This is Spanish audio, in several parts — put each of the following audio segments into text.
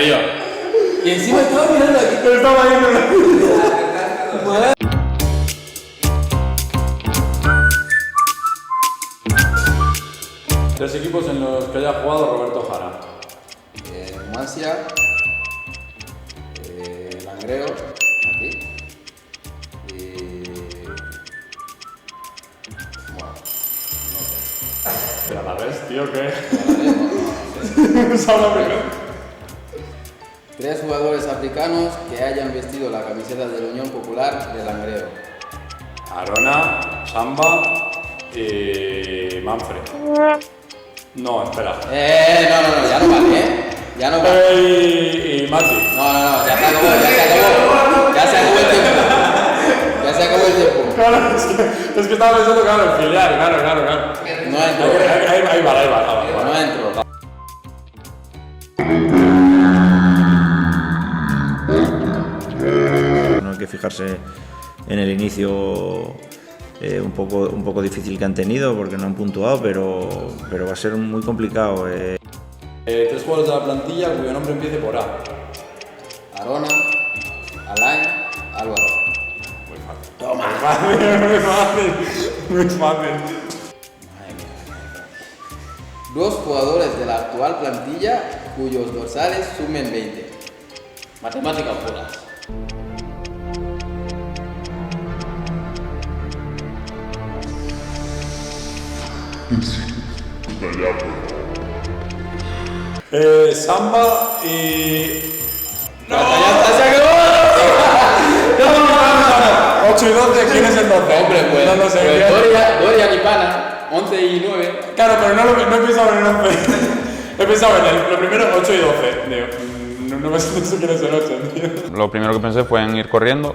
perdido. Y encima estaba mirando aquí. Pero estaba viendo. Tres equipos en los que haya jugado Roberto Jara. Numancia, Langreo, aquí. Y. Bueno, no sé. Pero a la vez, tío, ¿qué? No sé. Habla primero. 3 jugadores africanos que hayan vestido la camiseta de la Unión Popular de Langreo. Arona, Samba y Manfred. No, espera. No, ya no vale, Ya no vale. Y Mati. No, ya se acabó. Ya se acabó el tiempo. Ya se acabó el tiempo. Claro, es que estaba pensando, claro, el filial, claro. No entro. Ahí va. No entro. No hay que fijarse en el inicio un poco difícil que han tenido porque no han puntuado, pero va a ser muy complicado. 3 jugadores de la plantilla cuyo nombre empiece por A. Arona, Alain, Álvaro. Muy fácil. Toma. Muy fácil. 2 jugadores de la actual plantilla cuyos dorsales sumen 20. Matemáticas puras. Samba y... ¡No! ¡Ya se acabó! 8 y 12, ¿quién es el 12? Hombre, pues, No lo sé. Dorian y Pana, 11 y 9. Claro, pero no he pensado en el 11. He pensado en lo primero, 8 y 12. Digo, no sé quién es el 8, tío. Lo primero que pensé fue en ir corriendo.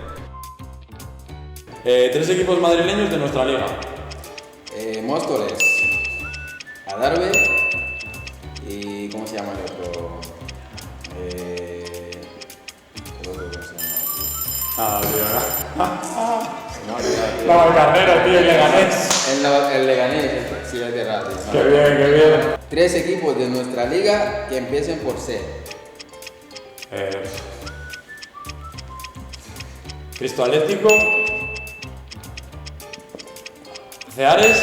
3 equipos madrileños de nuestra liga. Móstoles, Adarve y... ¿cómo se llama el otro? ¿Cómo se llama? Ah, tío. No, tío. La Valcarnero, tío, el Leganés. El Leganés, sí, es de rato. Qué bien. 3 equipos de nuestra liga que empiecen por C. Cristo Atlético. Ceares.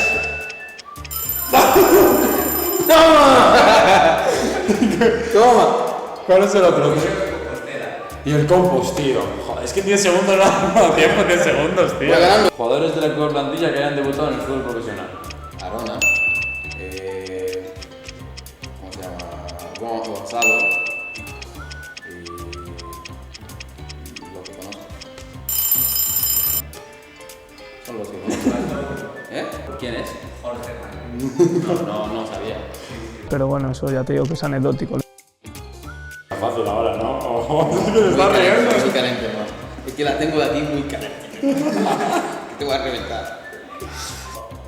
¡Toma! ¿Cuál es el otro? Y el Compos, tío. Joder, es que 10 segundos no da tiempo, 10 segundos, tío. Voy ganando. Jugadores de la actual plantilla que hayan debutado en el fútbol profesional. Arona. ¿Cómo se llama? Gonzalo. Y lo que conozco. Son los que conozco. ¿Quién es? Jorge. No sabía. Pero bueno, eso ya te digo que es anecdótico. Está fácil ahora, ¿no? Muy caliente, ¿no? Es que la tengo de aquí muy caliente. Te voy a reventar.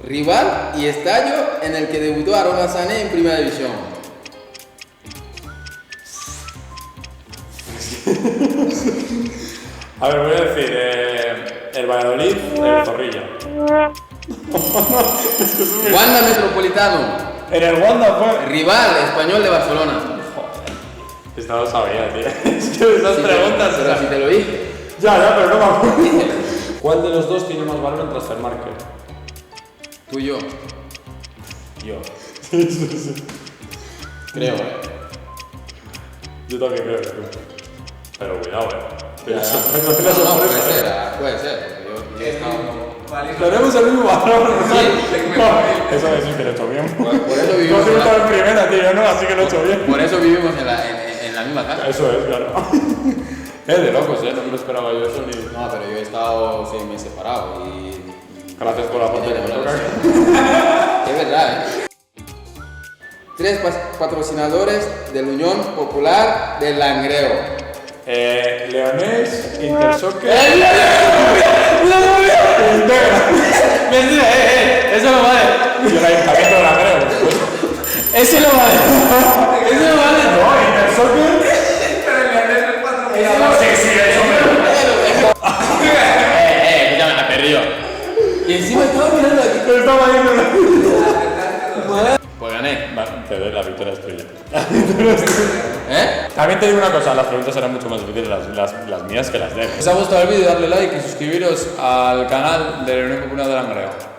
Rival y estadio en el que debutó Arona Sané en Primera División. A ver, voy a decir, el Valladolid, el Zorrilla. Wanda Metropolitano. En el Wanda fue... Rival español de Barcelona. Esta no sabía, tío. Es que esas preguntas... Pero si te lo dije. Ya, pero no me acuerdo. ¿Cuál de los dos tiene más valor en Transfermarket? Tú y yo. Yo. Sí. Creo, Yo también creo que tú. Pero cuidado, puede ser. Yo he estado... Tenemos el mismo valor, ¿no? Sí. Eso sí que lo he hecho bien. Por eso No vivimos se estaba en primera, tío, ¿no? Así que lo he hecho bien. Por eso vivimos en la misma casa. Eso es, claro. De locos, no me lo esperaba yo eso ni... No, pero yo he estado 6 meses separado y... Gracias por la aporte que me toca. Es verdad, 3 patrocinadores de la Unión Popular del Langreo. Leonés, Intersoccer... Mentira, eso no vale. Y el Ayuntamiento de Langreo. Ese no vale. Ese no vale. No, Intersoccer... Sí, eso me... Escúchame, me perdido. Y encima estaba mirando aquí. Pero estaba viendo... Pues gané. Te doy la victoria, es tuya. ¿Eh? También te digo una cosa, las preguntas serán mucho más difíciles las mías que las de él. Si os ha gustado el vídeo, darle like y suscribiros al canal de la Unión Popular de Langreo.